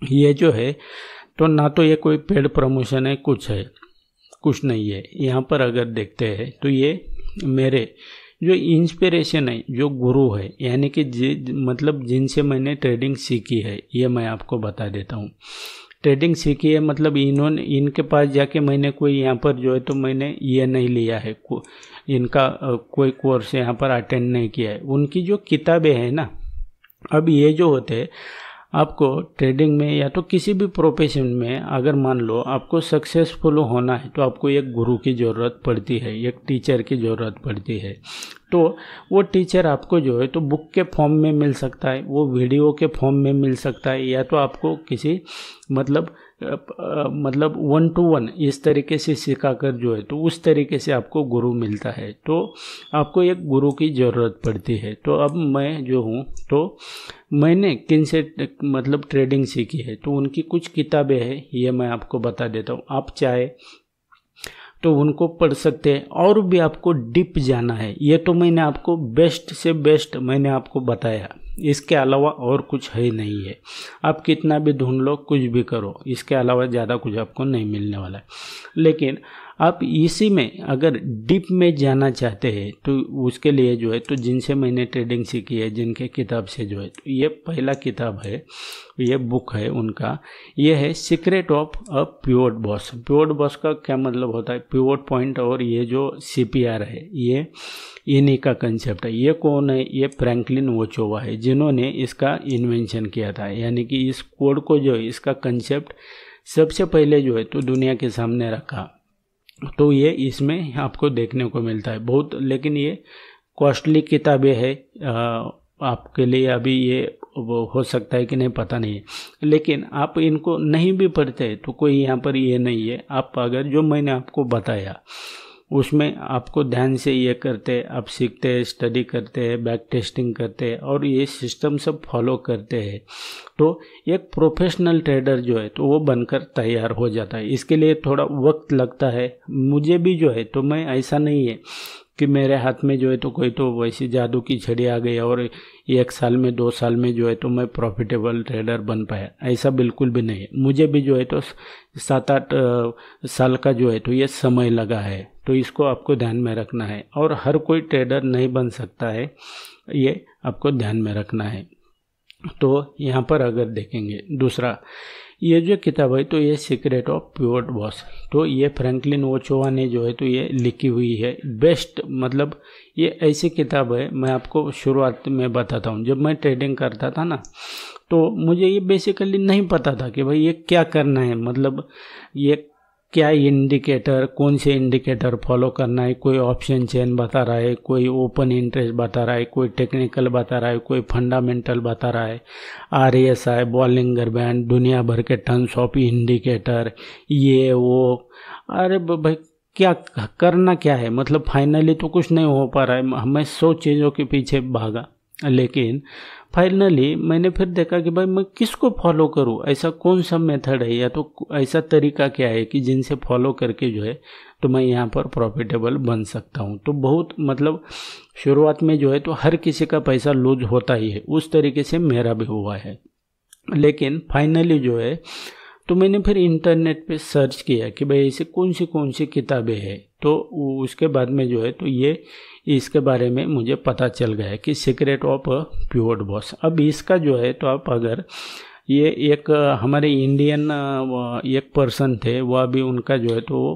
ये जो है तो ना तो ये कोई पेड प्रमोशन है, कुछ नहीं है। यहाँ पर अगर देखते हैं तो ये मेरे जो इंस्पिरेशन है, जो गुरु है, यानी कि मतलब जिनसे मैंने ट्रेडिंग सीखी है, ये मैं आपको बता देता हूँ। ट्रेडिंग सीखी है मतलब इनके पास जाके मैंने कोई यहाँ पर जो है तो मैंने ये नहीं लिया है, इनका कोई कोर्स यहाँ पर अटेंड नहीं किया है। उनकी जो किताबें हैं ना, अब ये जो होते हैं, आपको ट्रेडिंग में या तो किसी भी प्रोफेशन में अगर मान लो आपको सक्सेसफुल होना है तो आपको एक गुरु की ज़रूरत पड़ती है, एक टीचर की ज़रूरत पड़ती है। तो वो टीचर आपको जो है तो बुक के फॉर्म में मिल सकता है, वो वीडियो के फॉर्म में मिल सकता है, या तो आपको किसी मतलब 1-to-1 इस तरीके से सिखाकर जो है तो उस तरीके से आपको गुरु मिलता है। तो आपको एक गुरु की ज़रूरत पड़ती है। तो अब मैं जो हूँ तो मैंने किन से मतलब ट्रेडिंग सीखी है, तो उनकी कुछ किताबें हैं, ये मैं आपको बता देता हूँ। आप चाहे तो उनको पढ़ सकते हैं, और भी आपको डीप जाना है, ये तो मैंने आपको बेस्ट से बेस्ट मैंने आपको बताया, इसके अलावा और कुछ है नहीं है। आप कितना भी ढूंढ लो, कुछ भी करो, इसके अलावा ज़्यादा कुछ आपको नहीं मिलने वाला है। लेकिन आप इसी में अगर डीप में जाना चाहते हैं तो उसके लिए जो है तो जिनसे मैंने ट्रेडिंग सीखी है, जिनके किताब से जो है तो ये पहला किताब है, ये बुक है उनका, ये है secret of a pivot boss. Pivot boss का क्या मतलब होता है, पिवोट पॉइंट, और ये जो CPR है ये इन्हीं का कंसेप्ट है। ये कौन है, ये फ्रैंकलिन वोचोवा है, जिन्होंने इसका इन्वेंशन किया था, यानी कि इस कोड को जो है इसका कंसेप्ट सबसे पहले जो है तो दुनिया के सामने रखा। तो ये इसमें आपको देखने को मिलता है बहुत, लेकिन ये कॉस्टली किताबें है आपके लिए, अभी ये हो सकता है कि नहीं पता नहीं है, लेकिन आप इनको नहीं भी पढ़ते तो कोई यहाँ पर ये नहीं है। आप अगर जो मैंने आपको बताया उसमें आपको ध्यान से ये करते, आप सीखते हैं, स्टडी करते हैं, बैक टेस्टिंग करते हैं और ये सिस्टम सब फॉलो करते हैं, तो एक प्रोफेशनल ट्रेडर जो है तो वो बनकर तैयार हो जाता है। इसके लिए थोड़ा वक्त लगता है, मुझे भी जो है तो मैं ऐसा नहीं है कि मेरे हाथ में जो है तो कोई तो वैसी जादू की छड़ी आ गई और 1 साल में 2 साल में जो है तो मैं प्रॉफिटेबल ट्रेडर बन पाया, ऐसा बिल्कुल भी नहीं है। मुझे भी जो है तो 7-8 साल का जो है तो ये समय लगा है, तो इसको आपको ध्यान में रखना है। और हर कोई ट्रेडर नहीं बन सकता है, ये आपको ध्यान में रखना है। तो यहाँ पर अगर देखेंगे दूसरा, ये जो किताब है तो ये सीक्रेट ऑफ पिवोट बॉस, तो ये फ्रैंकलिन वोचोवा ने जो है तो ये लिखी हुई है। बेस्ट मतलब ये ऐसी किताब है, मैं आपको शुरुआत में बताता हूँ। जब मैं ट्रेडिंग करता था ना तो मुझे ये बेसिकली नहीं पता था कि भाई ये क्या करना है, मतलब ये क्या इंडिकेटर, कौन से इंडिकेटर फॉलो करना है। कोई ऑप्शन चेन बता रहा है, कोई ओपन इंटरेस्ट बता रहा है, कोई टेक्निकल बता रहा है, कोई फंडामेंटल बता रहा है, RSI, बॉलिंगर बैंड, दुनिया भर के टन्स ऑफ इंडिकेटर, ये वो। अरे भाई क्या करना क्या है, मतलब फाइनली तो कुछ नहीं हो पा रहा है। मैं 100 चीज़ों के पीछे भागा, लेकिन फाइनली मैंने फिर देखा कि भाई मैं किसको फॉलो करूं, ऐसा कौन सा मेथड है या तो ऐसा तरीका क्या है कि जिनसे फॉलो करके जो है तो मैं यहाँ पर प्रॉफिटेबल बन सकता हूँ। तो बहुत मतलब शुरुआत में जो है तो हर किसी का पैसा लूज होता ही है, उस तरीके से मेरा भी हुआ है। लेकिन फाइनली जो है तो मैंने फिर इंटरनेट पे सर्च किया कि भाई ऐसे कौन सी किताबें हैं, तो उसके बाद में जो है तो ये इसके बारे में मुझे पता चल गया कि सीक्रेट ऑफ पिवोट बॉस। अब इसका जो है तो आप अगर ये एक हमारे इंडियन एक पर्सन थे, वो अभी उनका जो है तो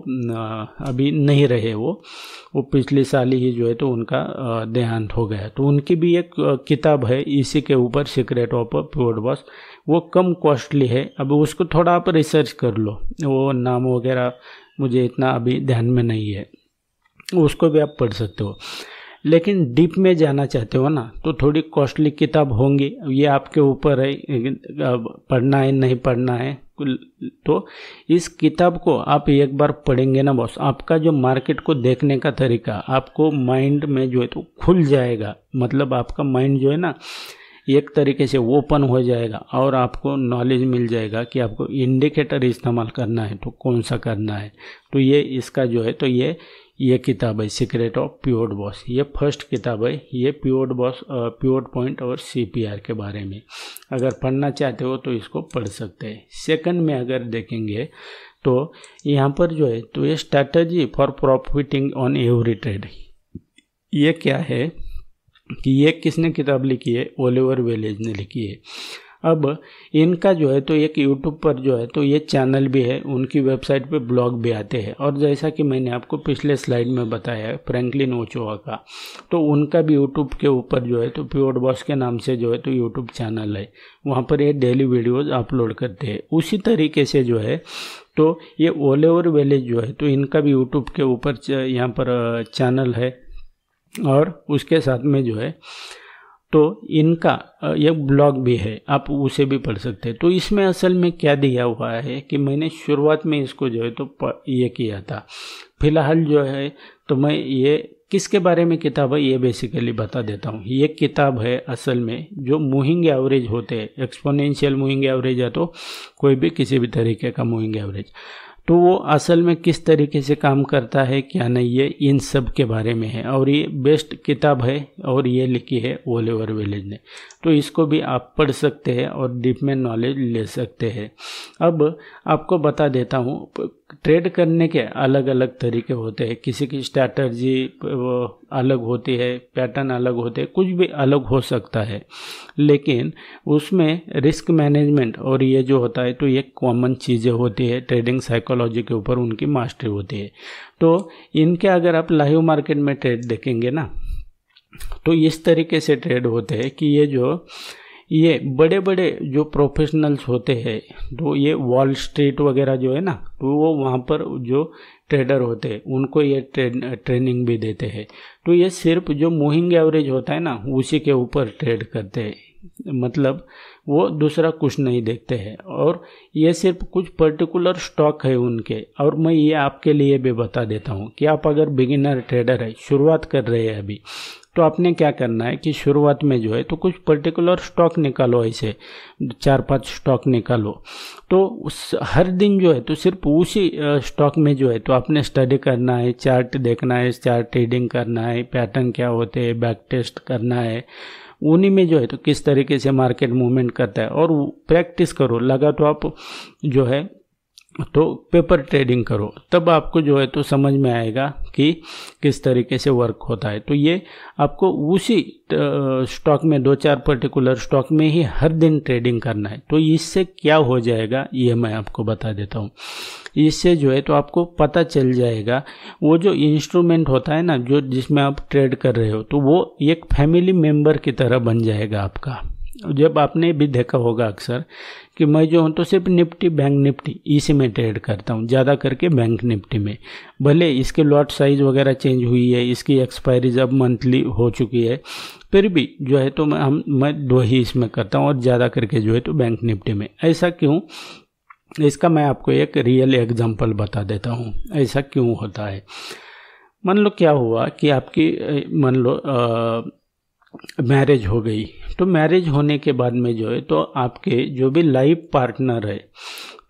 अभी नहीं रहे, वो पिछले साल ही जो है तो उनका देहांत हो गया। तो उनकी भी एक किताब है इसी के ऊपर, सीक्रेट ऑफ पिवोट बॉस। वो कम कॉस्टली है, अब उसको थोड़ा आप रिसर्च कर लो, वो नाम वगैरह मुझे इतना अभी ध्यान में नहीं है, उसको भी आप पढ़ सकते हो। लेकिन डीप में जाना चाहते हो ना तो थोड़ी कॉस्टली किताब होंगी, ये आपके ऊपर है पढ़ना है नहीं पढ़ना है। तो इस किताब को आप एक बार पढ़ेंगे ना बॉस, आपका जो मार्केट को देखने का तरीका आपको माइंड में जो है तो खुल जाएगा। मतलब आपका माइंड जो है ना एक तरीके से ओपन हो जाएगा और आपको नॉलेज मिल जाएगा कि आपको इंडिकेटर इस्तेमाल करना है तो कौन सा करना है। तो ये इसका जो है तो ये ये किताब है सीक्रेट ऑफ पिवोट बॉस, ये फर्स्ट किताब है, ये पिवोट बॉस, पिवोट पॉइंट और CPR के बारे में। अगर पढ़ना चाहते हो तो इसको पढ़ सकते हैं। सेकंड में अगर देखेंगे तो यहाँ पर जो है तो ये strategy for profiting on every trade, ये क्या है कि ये किसने किताब लिखी है, ओलिवर वेलेज ने लिखी है। अब इनका जो है तो एक यूट्यूब पर जो है तो ये चैनल भी है, उनकी वेबसाइट पे ब्लॉग भी आते हैं, और जैसा कि मैंने आपको पिछले स्लाइड में बताया है फ्रैंकलिन ओचोआ का, तो उनका भी यूट्यूब के ऊपर जो है तो पिवोट बॉस के नाम से जो है तो यूट्यूब चैनल है, वहाँ पर ये डेली वीडियोज़ अपलोड करते हैं। उसी तरीके से जो है तो ये ओलिवर वेलेज जो है तो इनका भी यूट्यूब के ऊपर यहाँ पर चैनल है, और उसके साथ में जो है तो इनका एक ब्लॉग भी है, आप उसे भी पढ़ सकते हैं। तो इसमें असल में क्या दिया हुआ है कि मैंने शुरुआत में इसको जो है तो ये किया था। फिलहाल जो है तो मैं ये किसके बारे में किताब है ये बेसिकली बता देता हूँ। ये किताब है असल में जो मूविंग एवरेज होते हैं, एक्सपोनेंशियल मूविंग एवरेज है तो कोई भी किसी भी तरीके का मूविंग एवरेज, तो वो असल में किस तरीके से काम करता है क्या नहीं, ये इन सब के बारे में है, और ये बेस्ट किताब है और ये लिखी है ओलिवर वेलेज ने। तो इसको भी आप पढ़ सकते हैं और डीप में नॉलेज ले सकते हैं। अब आपको बता देता हूँ, ट्रेड करने के अलग अलग तरीके होते हैं, किसी की स्ट्रैटेजी अलग होती है, पैटर्न अलग होते हैं, कुछ भी अलग हो सकता है, लेकिन उसमें रिस्क मैनेजमेंट और ये जो होता है तो ये कॉमन चीज़ें होती है। ट्रेडिंग साइकोलॉजी के ऊपर उनकी मास्टरी होती है। तो इनके अगर आप लाइव मार्केट में ट्रेड देखेंगे ना तो इस तरीके से ट्रेड होते हैं कि ये बड़े बड़े जो प्रोफेशनल्स होते हैं तो ये वॉल स्ट्रीट वगैरह जो है ना तो वो वहाँ पर जो ट्रेडर होते हैं उनको ये ट्रेनिंग भी देते हैं। तो ये सिर्फ जो मूविंग एवरेज होता है ना उसी के ऊपर ट्रेड करते हैं, मतलब वो दूसरा कुछ नहीं देखते हैं, और ये सिर्फ कुछ पर्टिकुलर स्टॉक है उनके। और मैं ये आपके लिए भी बता देता हूँ कि आप अगर बिगिनर ट्रेडर है, शुरुआत कर रहे हैं अभी, तो आपने क्या करना है कि शुरुआत में जो है तो कुछ पर्टिकुलर स्टॉक निकालो, ऐसे 4-5 स्टॉक निकालो। तो हर दिन जो है तो सिर्फ उसी स्टॉक में जो है तो आपने स्टडी करना है, चार्ट देखना है, चार्ट ट्रेडिंग करना है, पैटर्न क्या होते हैं बैक टेस्ट करना है, उन्हीं में जो है तो किस तरीके से मार्केट मूवमेंट करता है, और प्रैक्टिस करो। लगा तो आप जो है तो पेपर ट्रेडिंग करो, तब आपको जो है तो समझ में आएगा कि किस तरीके से वर्क होता है। तो ये आपको उसी स्टॉक में 2-4 पर्टिकुलर स्टॉक में ही हर दिन ट्रेडिंग करना है। तो इससे क्या हो जाएगा ये मैं आपको बता देता हूँ। इससे जो है तो आपको पता चल जाएगा, वो जो इंस्ट्रूमेंट होता है ना जो जिसमें आप ट्रेड कर रहे हो, तो वो एक फैमिली मेम्बर की तरह बन जाएगा आपका। जब आपने भी देखा होगा अक्सर कि मैं जो हूँ तो सिर्फ निफ्टी, बैंक निफ्टी इसी में ट्रेड करता हूँ, ज़्यादा करके बैंक निफ्टी में। भले इसके लॉट साइज वगैरह चेंज हुई है, इसकी एक्सपायरी अब मंथली हो चुकी है, फिर भी जो है तो मैं 2 ही इसमें करता हूँ, और ज़्यादा करके जो है तो बैंक निफ्टी में। ऐसा क्यों, इसका मैं आपको एक रियल एग्जाम्पल बता देता हूँ ऐसा क्यों होता है। मान लो क्या हुआ कि आपकी मान लो मैरिज हो गई, तो मैरिज होने के बाद में जो है तो आपके जो भी लाइफ पार्टनर है,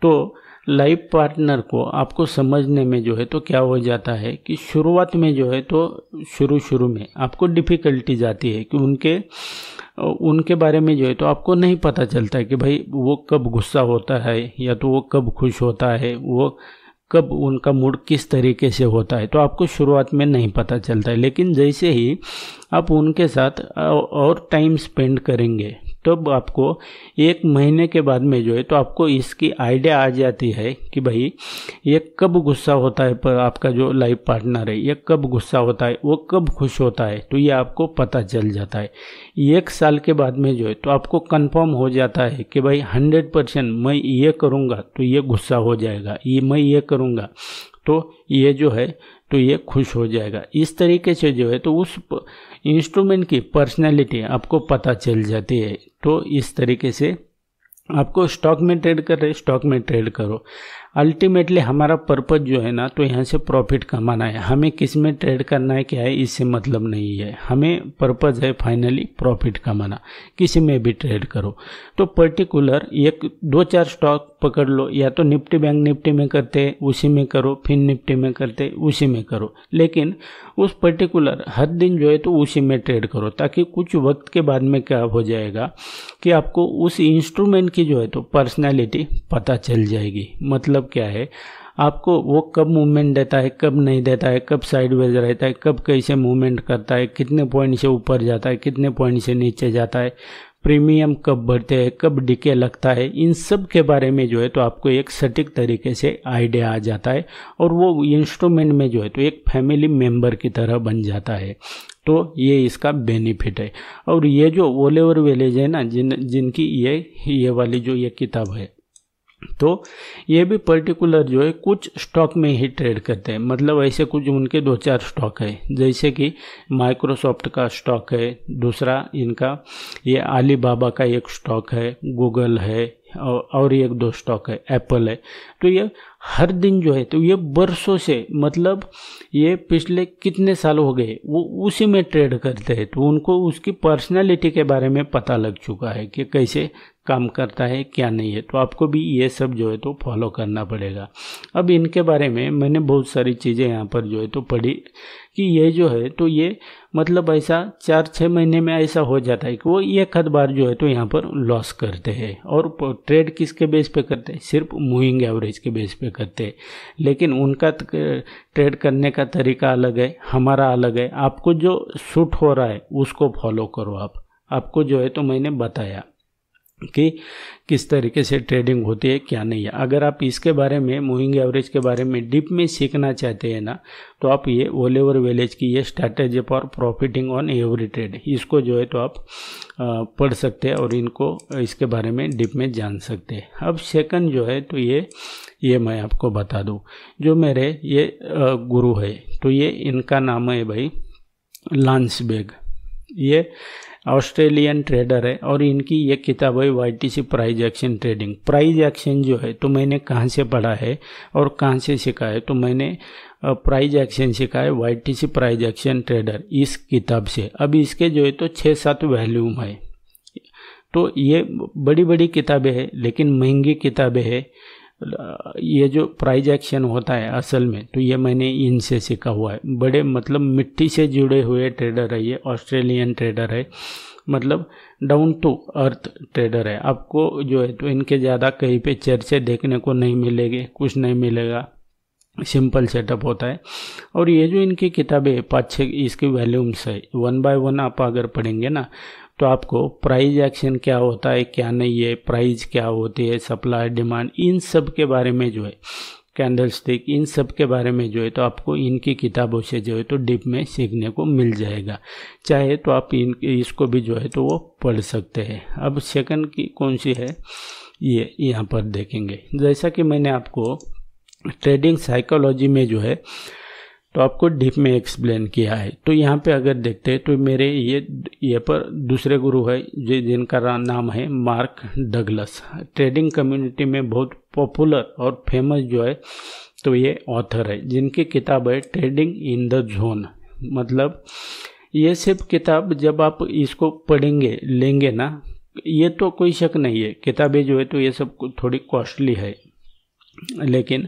तो लाइफ पार्टनर को आपको समझने में जो है तो क्या हो जाता है कि शुरुआत में जो है तो शुरू में आपको डिफ़िकल्टीज आती है कि उनके बारे में जो है तो आपको नहीं पता चलता है कि भाई वो कब गुस्सा होता है या तो वो कब खुश होता है, वो कब उनका मूड किस तरीके से होता है, तो आपको शुरुआत में नहीं पता चलता है। लेकिन जैसे ही आप उनके साथ और टाइम स्पेंड करेंगे तब आपको 1 महीने के बाद में जो है तो आपको इसकी आइडिया आ जाती है कि भाई ये कब गुस्सा होता है, पर आपका जो लाइफ पार्टनर है ये कब गुस्सा होता है, वो कब खुश होता है, तो ये आपको पता चल जाता है। 1 साल के बाद में जो है तो आपको कंफर्म हो जाता है कि भाई 100% मैं ये करूँगा तो ये गुस्सा हो जाएगा, ये मैं ये करूँगा तो ये जो है तो ये खुश हो जाएगा। इस तरीके से जो है तो उस इंस्ट्रूमेंट की पर्सनैलिटी आपको पता चल जाती है। तो इस तरीके से आपको स्टॉक में ट्रेड कर रहे, स्टॉक में ट्रेड करो। अल्टीमेटली हमारा पर्पज जो है ना तो यहाँ से प्रॉफिट कमाना है, हमें किस में ट्रेड करना है क्या है इससे मतलब नहीं है, हमें पर्पज है फाइनली प्रॉफिट कमाना। किसी में भी ट्रेड करो तो पर्टिकुलर 1-2-4 स्टॉक पकड़ लो, या तो निफ्टी बैंक निफ्टी में करते उसी में करो, फिर निफ्टी में करते उसी में करो, लेकिन उस पर्टिकुलर हर दिन जो है तो उसी में ट्रेड करो, ताकि कुछ वक्त के बाद में क्या हो जाएगा कि आपको उस इंस्ट्रूमेंट की जो है तो पर्सनैलिटी पता चल जाएगी। मतलब क्या है, आपको वो कब मूवमेंट देता है, कब नहीं देता है, कब साइडवेज रहता है, कब कैसे मूवमेंट करता है, कितने पॉइंट से ऊपर जाता है, कितने पॉइंट से नीचे जाता है, प्रीमियम कब बढ़ते हैं, कब डिके लगता है, इन सब के बारे में जो है तो आपको एक सटीक तरीके से आइडिया आ जाता है, और वो इंस्ट्रूमेंट में जो है तो एक फैमिली मेंबर की तरह बन जाता है। तो ये इसका बेनिफिट है। और ये जो ओलिवर वेलेज है ना, जिनकी ये वाली जो ये किताब है, तो ये भी पर्टिकुलर जो है कुछ स्टॉक में ही ट्रेड करते हैं। मतलब ऐसे कुछ उनके 2-4 स्टॉक है, जैसे कि माइक्रोसॉफ्ट का स्टॉक है, दूसरा इनका ये अलीबाबा का एक स्टॉक है, गूगल है, और 1-2 स्टॉक है, एप्पल है। तो ये हर दिन जो है तो ये बरसों से, मतलब ये पिछले कितने साल हो गए वो उसी में ट्रेड करते हैं, तो उनको उसकी पर्सनालिटी के बारे में पता लग चुका है कि कैसे काम करता है क्या नहीं है। तो आपको भी ये सब जो है तो फॉलो करना पड़ेगा। अब इनके बारे में मैंने बहुत सारी चीज़ें यहाँ पर जो है तो पढ़ी कि ये जो है तो ये मतलब ऐसा 4-6 महीने में ऐसा हो जाता है कि वो एक आध बार जो है तो यहाँ पर लॉस करते हैं। और ट्रेड किसके बेस पे करते हैं? सिर्फ मूविंग एवरेज के बेस पे करते हैं। लेकिन उनका ट्रेड करने का तरीका अलग है, हमारा अलग है। आपको जो सूट हो रहा है उसको फॉलो करो। आपको जो है तो मैंने बताया कि किस तरीके से ट्रेडिंग होती है क्या नहीं है। अगर आप इसके बारे में, मूविंग एवरेज के बारे में डीप में सीखना चाहते हैं ना, तो आप ये ओलिवर वेलेज की ये strategy for profiting on every trade, इसको जो है तो आप पढ़ सकते हैं और इनको इसके बारे में डीप में जान सकते हैं। अब सेकंड जो है तो ये मैं आपको बता दूं, जो मेरे ये गुरु है, तो ये इनका नाम है भाई लांस बेग। ये ऑस्ट्रेलियन ट्रेडर है और इनकी ये किताब है YTC price action trading. Price action जो है तो मैंने कहाँ से पढ़ा है और कहाँ से सीखा है, तो मैंने प्राइज एक्शन सीखा है वाईटीसी प्राइज एक्शन ट्रेडर इस किताब से। अब इसके जो है तो 6-7 वॉल्यूम है। तो ये बड़ी बड़ी किताबें हैं लेकिन महंगी किताबें हैं। ये जो प्राइज एक्शन होता है असल में, तो ये मैंने इनसे सीखा हुआ है। बड़े मतलब मिट्टी से जुड़े हुए ट्रेडर है, ये ऑस्ट्रेलियन ट्रेडर है, मतलब डाउन टू अर्थ ट्रेडर है। आपको जो है तो इनके ज़्यादा कहीं पे चर्चे देखने को नहीं मिलेंगे, कुछ नहीं मिलेगा, सिंपल सेटअप होता है। और ये जो इनकी किताबें 5-6 इसकी वॉल्यूम्स है, 1 बाय 1 आप अगर पढ़ेंगे ना, तो आपको प्राइज एक्शन क्या होता है क्या नहीं है, प्राइस क्या होती है, सप्लाई डिमांड, इन सब के बारे में जो है, कैंडलस्टिक, इन सब के बारे में जो है तो आपको इनकी किताबों से जो है तो डीप में सीखने को मिल जाएगा। चाहे तो आप इसको भी जो है तो वो पढ़ सकते हैं। अब सेकंड की कौन सी है ये यहाँ पर देखेंगे। जैसा कि मैंने आपको ट्रेडिंग साइकोलॉजी में जो है तो आपको डीप में एक्सप्लेन किया है। तो यहाँ पे अगर देखते हैं तो मेरे ये पर दूसरे गुरु है जिनका नाम है मार्क डगलस। ट्रेडिंग कम्युनिटी में बहुत पॉपुलर और फेमस जो है तो ये ऑथर है, जिनकी किताब है ट्रेडिंग इन द जोन। मतलब ये सिर्फ किताब जब आप इसको पढ़ेंगे लेंगे ना, ये तो कोई शक नहीं है, किताबें जो है तो ये सब थोड़ी कॉस्टली है, लेकिन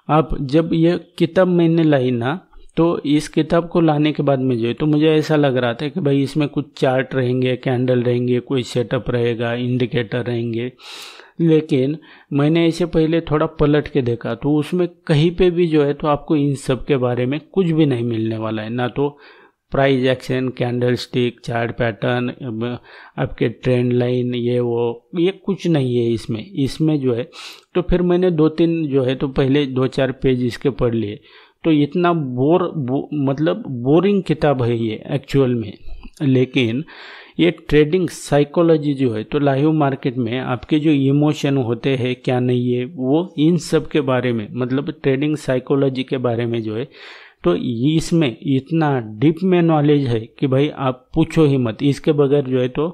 आप जब ये किताब मैंने लाई ना, तो इस किताब को लाने के बाद में जो है तो मुझे ऐसा लग रहा था कि भाई इसमें कुछ चार्ट रहेंगे, कैंडल रहेंगे, कोई सेटअप रहेगा, इंडिकेटर रहेंगे। लेकिन मैंने इसे पहले थोड़ा पलट के देखा तो उसमें कहीं पे भी जो है तो आपको इन सब के बारे में कुछ भी नहीं मिलने वाला है। ना तो price action, candle stick, chart pattern, आपके ट्रेंड लाइन, ये कुछ नहीं है इसमें जो है। तो फिर मैंने 2-3 जो है तो पहले 2-4 पेज इसके पढ़ लिए, तो इतना मतलब बोरिंग किताब है ये एक्चुअल में। लेकिन ये ट्रेडिंग साइकोलॉजी जो है तो लाइव मार्केट में आपके जो इमोशन होते हैं क्या नहीं है, वो इन सब के बारे में, मतलब ट्रेडिंग साइकोलॉजी के बारे में जो है तो इसमें इतना डीप में नॉलेज है कि भाई आप पूछो ही मत। इसके बगैर जो है तो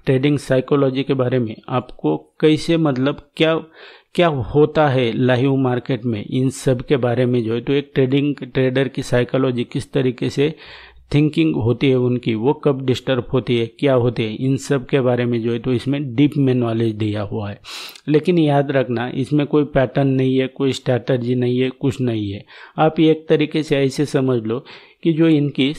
ट्रेडिंग साइकोलॉजी के बारे में आपको कैसे, मतलब क्या होता है लाइव मार्केट में, इन सब के बारे में जो है तो एक ट्रेडर की साइकोलॉजी किस तरीके से थिंकिंग होती है उनकी वो कब डिस्टर्ब होती है, क्या होती है, इन सब के बारे में जो है तो इसमें डीप में नॉलेज दिया हुआ है। लेकिन याद रखना इसमें कोई पैटर्न नहीं है, कोई स्ट्रैटेजी नहीं है, कुछ नहीं है। आप एक तरीके से ऐसे समझ लो कि जो इनकी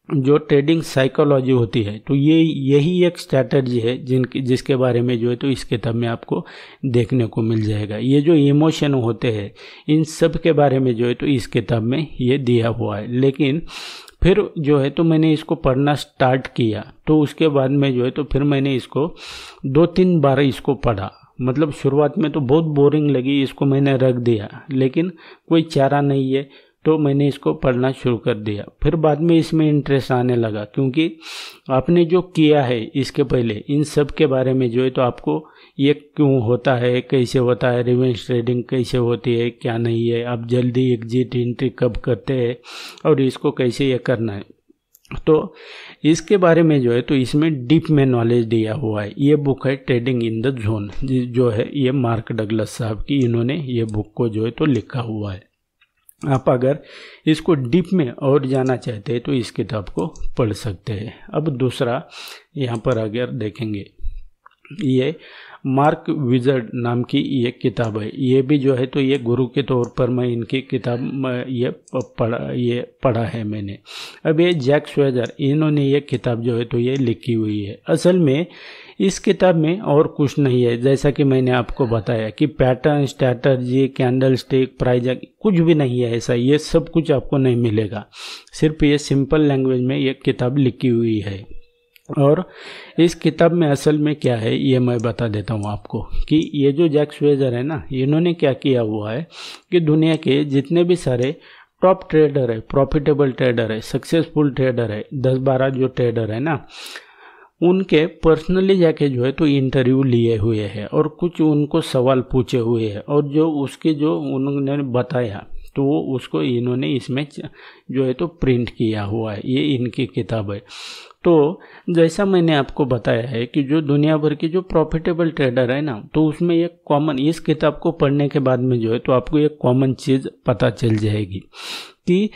जो ट्रेडिंग साइकोलॉजी होती है तो ये यही एक स्ट्रैटेजी है जिसके बारे में जो है तो इस किताब में आपको देखने को मिल जाएगा। ये जो इमोशन होते हैं इन सब के बारे में जो है तो इस किताब में ये दिया हुआ है। लेकिन फिर जो है तो मैंने इसको पढ़ना स्टार्ट किया तो उसके बाद में जो है तो फिर मैंने इसको 2-3 बार इसको पढ़ा। मतलब शुरुआत में तो बहुत बोरिंग लगी, इसको मैंने रख दिया, लेकिन कोई चारा नहीं है तो मैंने इसको पढ़ना शुरू कर दिया। फिर बाद में इसमें इंटरेस्ट आने लगा क्योंकि आपने जो किया है इसके पहले इन सब के बारे में जो है तो आपको ये क्यों होता है, कैसे होता है, रिवेंज ट्रेडिंग कैसे होती है, क्या नहीं है, आप जल्दी एग्जिट एंट्री कब करते हैं और इसको कैसे ये करना है, तो इसके बारे में जो है तो इसमें डीप में नॉलेज दिया हुआ है। ये बुक है ट्रेडिंग इन द जोन, जो है ये मार्क डगलस साहब की, इन्होंने ये बुक को जो है तो लिखा हुआ है। आप अगर इसको डीप में और जाना चाहते हैं तो इस किताब को पढ़ सकते हैं। अब दूसरा यहाँ पर अगर देखेंगे, ये मार्क विजर्ड नाम की ये किताब है। ये भी जो है तो ये गुरु के तौर पर मैं इनकी किताब ये पढ़ा है मैंने। अब ये जैक स्वेजर, इन्होंने ये किताब जो है तो ये लिखी हुई है। असल में इस किताब में और कुछ नहीं है, जैसा कि मैंने आपको बताया कि pattern, strategy, candle stick, price, कुछ भी नहीं है ऐसा। ये सब कुछ आपको नहीं मिलेगा। सिर्फ ये सिंपल लैंग्वेज में ये किताब लिखी हुई है। और इस किताब में असल में क्या है ये मैं बता देता हूँ आपको कि ये जो जैक स्वेजर है ना, इन्होंने क्या किया हुआ है कि दुनिया के जितने भी सारे टॉप ट्रेडर है, प्रॉफिटेबल ट्रेडर है, सक्सेसफुल ट्रेडर है, 10-12 जो ट्रेडर है ना, उनके पर्सनली जाके जो है तो इंटरव्यू लिए हुए हैं और कुछ उनको सवाल पूछे हुए हैं और जो उसके जो उन्होंने बताया तो वो उसको इन्होंने इसमें जो है तो प्रिंट किया हुआ है। ये इनकी किताब है। तो जैसा मैंने आपको बताया है कि जो दुनिया भर के जो प्रॉफिटेबल ट्रेडर है ना, तो उसमें एक कॉमन, इस किताब को पढ़ने के बाद में जो है तो आपको एक कॉमन चीज़ पता चल जाएगी कि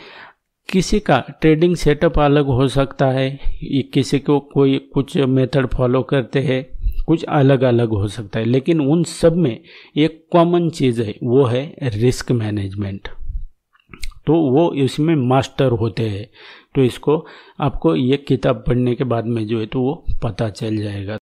किसी का ट्रेडिंग सेटअप अलग हो सकता है, किसी को कोई कुछ मेथड फॉलो करते हैं, कुछ अलग अलग हो सकता है, लेकिन उन सब में एक कॉमन चीज़ है, वो है रिस्क मैनेजमेंट। तो वो इसमें मास्टर होते हैं। तो इसको आपको ये किताब पढ़ने के बाद में जो है तो वो पता चल जाएगा।